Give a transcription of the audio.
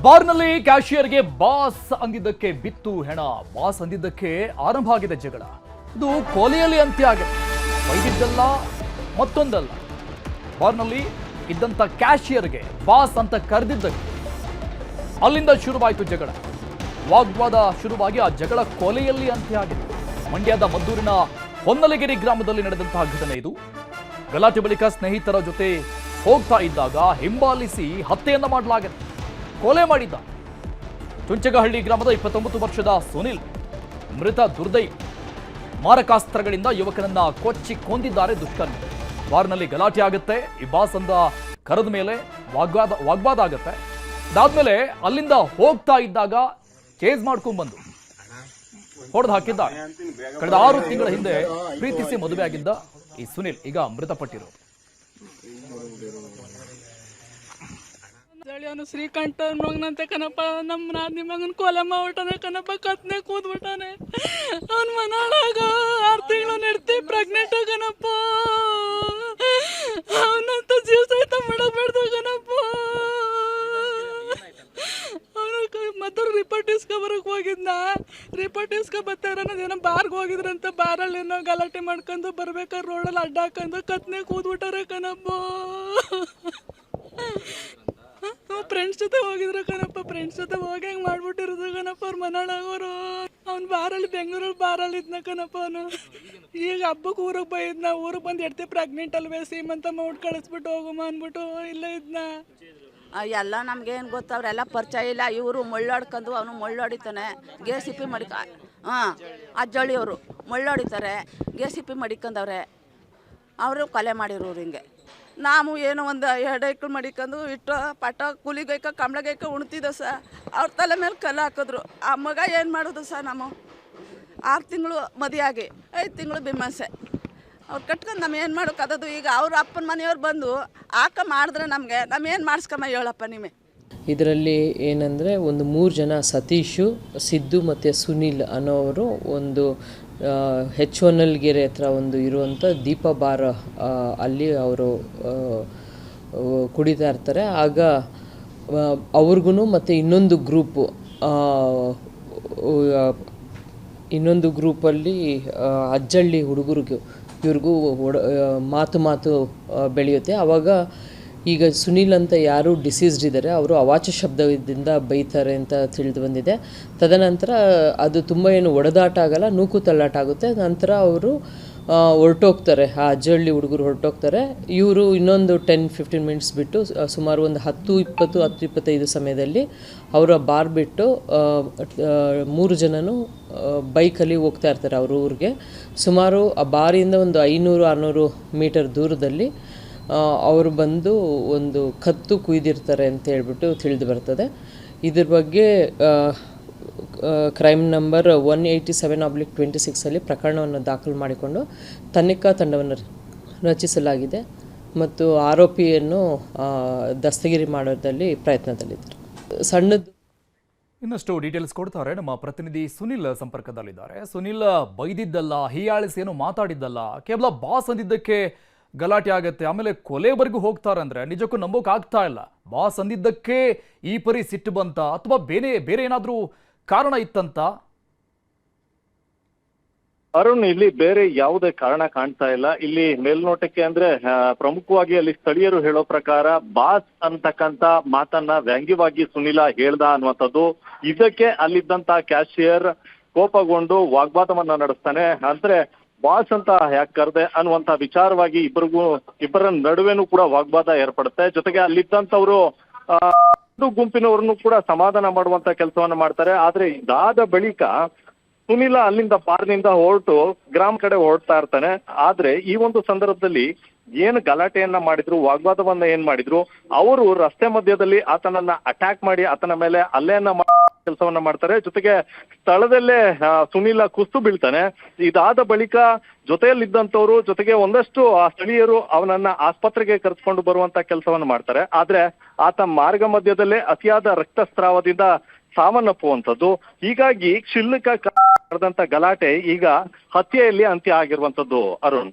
ಬಾರ್ನಲ್ಲಿ ಕ್ಯಾಶಿಯರ್ಗೆ ಬಾಸ್ ಅಂದಿದ್ದಕ್ಕೆ ಬಿತ್ತು ಹೆಣ. ಬಾಸ್ ಅಂದಿದ್ದಕ್ಕೆ ಆರಂಭ ಆಗಿದೆ ಜಗಳ. ಇದು ಕೊಲೆಯಲ್ಲಿ ಅಂತ್ಯ ಆಗಿದೆ. ಬೈದಿದ್ದಲ್ಲ ಮತ್ತೊಂದಲ್ಲ. ಬಾರ್ನಲ್ಲಿ ಇದ್ದಂತ ಕ್ಯಾಶಿಯರ್ಗೆ ಬಾಸ್ ಅಂತ ಕರೆದಿದ್ದಕ್ಕೆ ಅಲ್ಲಿಂದ ಶುರುವಾಯಿತು ಜಗಳ. ವಾಗ್ವಾದ ಶುರುವಾಗಿ ಆ ಜಗಳ ಕೊಲೆಯಲ್ಲಿ ಅಂತ್ಯ ಆಗಿದೆ. ಮಂಡ್ಯದ ಮದ್ದೂರಿನ ಹೊನ್ನಲಗಿರಿ ಗ್ರಾಮದಲ್ಲಿ ನಡೆದಂತಹ ಘಟನೆ ಇದು. ಗಲಾಟೆ ಬಳಿಕ ಸ್ನೇಹಿತರ ಜೊತೆ ಹೋಗ್ತಾ ಇದ್ದಾಗ ಹಿಂಬಾಲಿಸಿ ಹತ್ಯೆಯನ್ನ ಮಾಡಲಾಗಿದೆ. ಕೊಲೆ ಮಾಡಿದ್ದ ಚುಂಚಗಹಳ್ಳಿ ಗ್ರಾಮದ 29 ವರ್ಷದ ಸುನಿಲ್ ಮೃತ ದುರ್ದೈವಿ. ಮಾರಕಾಸ್ತ್ರಗಳಿಂದ ಯುವಕನನ್ನ ಕೊಚ್ಚಿ ಕೊಂದಿದ್ದಾರೆ ದುಷ್ಕರ್ಮಿ. ಬಾರ್ನಲ್ಲಿ ಗಲಾಟೆ ಆಗುತ್ತೆ. ಈ ಬಾಸ್ ಅಂತ ಕರೆದ ಮೇಲೆ ವಾಗ್ವಾದ ಆಗುತ್ತೆ. ಅದಾದ್ಮೇಲೆ ಅಲ್ಲಿಂದ ಹೋಗ್ತಾ ಇದ್ದಾಗ ಚೇಸ್ ಮಾಡ್ಕೊಂಡ್ ಬಂದು ಹೊಡೆದು ಹಾಕಿದ್ದ. ಕಳೆದ 6 ತಿಂಗಳ ಹಿಂದೆ ಪ್ರೀತಿಸಿ ಮದುವೆಯಾಗಿದ್ದ ಈ ಸುನಿಲ್ ಈಗ ಮೃತಪಟ್ಟಿರೋದು. ಅವನು ಶ್ರೀಕಂಠ ಮಗನಂತೆ ಕಣಪ್ಪ. ನಮ್ಮ ನಾದಿನಿ ಮಗನ ಕೊಲೆ ಮಾಡ್ಬಿಟ್ಟಾನೆ ಕಣಪ್ಪ. ಕತ್ನೆ ಕೂದ್ಬಿಟ್ಟಾನೆ. ಅವನ ಮನಾಳಾಗ 6 ತಿಂಗಳು ನೆಡ್ತಿ ಪ್ರೆಗ್ನೆಂಟ್ ಕಣಪ್ಪ. ಅವನಂತ ಜೀವ ಸಹಿತ ಮಾಡಬೇಡ್ದು ಕಣಪ್ಪ. ಅವನು ಮದ್ದೂರು ರಿಪೋರ್ಟ್ ಇಸ್ಕೊಬರಕ್ಕೆ ಹೋಗಿದ್ನ. ರಿಪೋರ್ಟ್ ಇಸ್ಕೊಬತ್ತಾರ ಏನೋ ಬಾರ್ಗೆ ಹೋಗಿದ್ರಂತ. ಬಾರಲ್ಲಿ ಏನೋ ಗಲಾಟೆ ಮಾಡ್ಕೊಂಡು ಬರ್ಬೇಕಾದ್ರೆ ರೋಡಲ್ಲಿ ಅಡ್ಡ ಹಾಕೊಂಡು ಕತ್ನೆ ಕೂದ್ಬಿಟ್ಟಾರೆ ಕಣಪ್ಪ. ಫ್ರೆಂಡ್ಸ್ ಜೊತೆ ಹೋಗಿದ್ರು ಕಣಪ್ಪ. ಫ್ರೆಂಡ್ಸ್ ಜೊತೆ ಹೋಗಿ ಹೆಂಗೆ ಮಾಡ್ಬಿಟ್ಟಿರೋದು ಕಣಪ್ಪ ಅವ್ರ ಮನಾಳಾಗೋರು. ಅವ್ನು ಬಾರಲ್ಲಿ ಬೆಂಗಳೂರಲ್ಲಿ ಬಾರಲ್ಲಿ ಇದ್ನ ಕಣಪ್ಪ. ಅವನು ಈಗ ಹಬ್ಬಕ್ಕೆ ಊರಿಗೆ ಬೈದ್ನ. ಊರಿಗೆ ಬಂದು ಎಡ್ತಿ ಪ್ರೆಗ್ನೆಂಟ್ ಅಲ್ವೇ ಸೀಮಂತ ಮಾಡಿ ಕಳಿಸ್ಬಿಟ್ಟು ಹೋಗಮ್ಮ ಅಂದ್ಬಿಟ್ಟು ಇಲ್ಲೇ ಇದ್ನ. ಎಲ್ಲ ನಮಗೇನು ಗೊತ್ತು, ಅವರೆಲ್ಲ ಪರಿಚಯ ಇಲ್ಲ. ಇವರು ಮುಳ್ಳಾಡ್ಕೊಂಡು ಅವನು ಮುಳ್ಳಾಡಿತಾನೆ. ಗೆ.ಸಿ.ಪಿ ಮಡಿಕ ಅಜ್ಜಳಿಯವರು ಮುಳ್ಳಾಡಿತಾರೆ. ಗೆ.ಸಿ.ಪಿ ಮಡಿಕೊಂಡವ್ರೆ. ಅವರು ಕೊಲೆ ಮಾಡಿರೋರು. ಹಿಂಗೆ ನಾವು ಏನೋ ಒಂದು 2 ಎಕ್ಳು ಮಡಿಕೊಂಡು ಇಟ್ಟು ಪಟ ಕೂಲಿಗೈಕ ಕಂಬ್ಳಗೈಕ ಉಣ್ತಿದ್ದ ಸರ್. ಅವ್ರ ತಲೆ ಮೇಲೆ ಕಲ್ಲು ಹಾಕಿದ್ರು. ಆ ಮಗ ಏನು ಮಾಡೋದು ಸರ್? ನಾವು 6 ತಿಂಗಳು ಮದುವೆಯಾಗಿ 5 ತಿಂಗಳು ಬಿಮ್ಮಸೆ ಅವ್ರು ಕಟ್ಕೊಂಡು ನಾವು ಏನು ಮಾಡೋಕ್ಕದದು? ಈಗ ಅವ್ರ ಅಪ್ಪನ ಮನೆಯವ್ರು ಬಂದು ಮಾಡಿದ್ರೆ ನಮಗೆ ಏನು ಮಾಡಿಸ್ಕಮ್ಮ ಹೇಳಪ್ಪ ನೀವೇ. ಇದರಲ್ಲಿ ಏನಂದರೆ ಒಂದು 3 ಜನ ಸತೀಶು, ಸಿದ್ದು ಮತ್ತು ಸುನಿಲ್ ಅನ್ನೋವರು ಒಂದು ಹೊನ್ನಲಗಿರಿ ಹತ್ರ ಒಂದು ಇರುವಂಥ ದೀಪ ಬಾರ್ ಅಲ್ಲಿ ಅವರು ಕುಡಿತಾ ಇರ್ತಾರೆ. ಆಗ ಅವ್ರಿಗೂ ಮತ್ತು ಇನ್ನೊಂದು ಗ್ರೂಪಲ್ಲಿ ಅಜ್ಜಳ್ಳಿ ಹುಡುಗರಿಗೂ ಇವ್ರಿಗೂ ಮಾತು ಬೆಳೆಯುತ್ತೆ. ಆವಾಗ ಈಗ ಸುನಿಲ್ ಅಂತ ಯಾರು ಡಿಸೀಸ್ಡ್ ಇದ್ದಾರೆ ಅವರು ಅವಾಚ್ಯ ಶಬ್ದದಿಂದ ಬೈತಾರೆ ಅಂತ ತಿಳಿದು ಬಂದಿದೆ. ತದನಂತರ ಅದು ತುಂಬ ಏನು ಒಡೆದಾಟ ಆಗಲ್ಲ, ನೂಕು ತಳ್ಳಾಟ ಆಗುತ್ತೆ. ನಂತರ ಅವರು ಹೊರಟೋಗ್ತಾರೆ. ಆ ಅಜ್ಜಳ್ಳಿ ಹುಡುಗರು ಹೊರಟೋಗ್ತಾರೆ. ಇವರು ಇನ್ನೊಂದು 10-15 ಮಿನಿಟ್ಸ್ ಬಿಟ್ಟು ಸುಮಾರು ಒಂದು 10-25 ಸಮಯದಲ್ಲಿ ಅವರ ಬಾರ್ ಬಿಟ್ಟು 3 ಜನನು ಬೈಕಲ್ಲಿ ಹೋಗ್ತಾ ಇರ್ತಾರೆ ಅವ್ರ ಊರಿಗೆ. ಸುಮಾರು ಆ ಬಾರಿಂದ ಒಂದು 500-600 ಮೀಟರ್ ದೂರದಲ್ಲಿ ಅವರು ಬಂದು ಒಂದು ಕತ್ತು ಕುಯ್ದಿರ್ತಾರೆ ಅಂತ ಹೇಳ್ಬಿಟ್ಟು ತಿಳಿದು ಬರ್ತದೆ. ಇದ್ರ ಬಗ್ಗೆ ಕ್ರೈಮ್ ನಂಬರ್ 187/26 ಪ್ರಕರಣವನ್ನು ದಾಖಲು ಮಾಡಿಕೊಂಡು ತನಿಖಾ ತಂಡವನ್ನು ರಚಿಸಲಾಗಿದೆ ಮತ್ತು ಆರೋಪಿಯನ್ನು ದಸ್ತಗಿರಿ ಮಾಡೋದ್ರಲ್ಲಿ ಪ್ರಯತ್ನದಲ್ಲಿದ್ದಾರೆ. ಸಣ್ಣದು ಇನ್ನಷ್ಟು ಡೀಟೇಲ್ಸ್ ಕೊಡ್ತಾರೆ ನಮ್ಮ ಪ್ರತಿನಿಧಿ ಸುನಿಲ್ ಸಂಪರ್ಕದಲ್ಲಿದ್ದಾರೆ. ಸುನಿಲ್ ಬೈದಿದ್ದಲ್ಲ, ಹೀಯಾಳಿಸಿ ಏನು ಮಾತಾಡಿದ್ದಲ್ಲ, ಕೇವಲ ಬಾಸ್ ಅಂದಿದ್ದಕ್ಕೆ ಗಲಾಟೆ ಆಗತ್ತೆ, ಆಮೇಲೆ ಕೊಲೆವರೆಗೂ ಹೋಗ್ತಾರಂದ್ರೆ ನಿಜಕ್ಕೂ ನಂಬೋಕೆ ಆಗ್ತಾ ಇಲ್ಲ. ಬಾಸ್ ಅಂದಿದ್ದಕ್ಕೆ ಈ ಪರಿ ಸಿಟ್ಟು ಬಂತ ಅಥವಾ ಬೇರೆ ಏನಾದ್ರೂ ಕಾರಣ ಇತ್ತಂತ? ಅರುಣ್, ಇಲ್ಲಿ ಬೇರೆ ಯಾವುದೇ ಕಾರಣ ಕಾಣ್ತಾ ಇಲ್ಲ. ಇಲ್ಲಿ ಮೇಲ್ನೋಟಕ್ಕೆ ಅಂದ್ರೆ ಪ್ರಮುಖವಾಗಿ ಅಲ್ಲಿ ಸ್ಥಳೀಯರು ಹೇಳೋ ಪ್ರಕಾರ ಬಾಸ್ ಅಂತಕ್ಕಂತ ಮಾತನ್ನ ವ್ಯಂಗ್ಯವಾಗಿ ಸುನಿಲ ಹೇಳ್ದ ಅನ್ನುವಂಥದ್ದು. ಇದಕ್ಕೆ ಅಲ್ಲಿದ್ದಂತ ಕ್ಯಾಶಿಯರ್ ಕೋಪಗೊಂಡು ವಾಗ್ವಾದವನ್ನ ನಡೆಸ್ತಾನೆ. ಅಂದ್ರೆ ಬಾಸ್ ಅಂತ ಯಾಕೆ ಕರೆದೆ ಅನ್ನುವಂತ ವಿಚಾರವಾಗಿ ಇಬ್ಬರ ನಡುವೆನೂ ಕೂಡ ವಾಗ್ವಾದ ಏರ್ಪಡುತ್ತೆ. ಜೊತೆಗೆ ಅಲ್ಲಿದ್ದಂಥವ್ರು ಗುಂಪಿನವ್ರನ್ನು ಕೂಡ ಸಮಾಧಾನ ಮಾಡುವಂತ ಕೆಲಸವನ್ನ ಮಾಡ್ತಾರೆ. ಆದ್ರೆ ಇದಾದ ಬಳಿಕ ಸುನಿಲ ಅಲ್ಲಿಂದ ಬಾರ್ನಿಂದ ಹೊರಟು ಗ್ರಾಮ ಕಡೆ ಹೊರಡ್ತಾ ಇರ್ತಾನೆ. ಆದ್ರೆ ಈ ಒಂದು ಸಂದರ್ಭದಲ್ಲಿ ಏನು ಗಲಾಟೆಯನ್ನ ಮಾಡಿದ್ರು, ವಾಗ್ವಾದವನ್ನ ಏನ್ ಮಾಡಿದ್ರು, ಅವರು ರಸ್ತೆ ಮಧ್ಯದಲ್ಲಿ ಆತನನ್ನ ಅಟ್ಯಾಕ್ ಮಾಡಿ ಆತನ ಮೇಲೆ ಹಲ್ಲೆಯನ್ನ ಕೆಲಸವನ್ನ ಮಾಡ್ತಾರೆ. ಜೊತೆಗೆ ಸ್ಥಳದಲ್ಲೇ ಸುನಿಲ ಕುಸ್ತು ಬೀಳ್ತಾನೆ. ಇದಾದ ಬಳಿಕ ಜೊತೆಯಲ್ಲಿದ್ದಂಥವ್ರು ಜೊತೆಗೆ ಒಂದಷ್ಟು ಸ್ಥಳೀಯರು ಅವನನ್ನ ಆಸ್ಪತ್ರೆಗೆ ಕರೆದುಕೊಂಡು ಬರುವಂತ ಕೆಲಸವನ್ನ ಮಾಡ್ತಾರೆ. ಆದ್ರೆ ಆತ ಮಾರ್ಗ ಮಧ್ಯದಲ್ಲೇ ಅತಿಯಾದ ರಕ್ತಸ್ರಾವದಿಂದ ಸಾವನ್ನಪ್ಪುವಂಥದ್ದು. ಹೀಗಾಗಿ ಕ್ಷುಲ್ಲಕ ನಡೆದಂತ ಗಲಾಟೆ ಈಗ ಹತ್ಯೆಯಲ್ಲಿ ಅಂತ್ಯ ಆಗಿರುವಂತದ್ದು. ಅರುಣ್.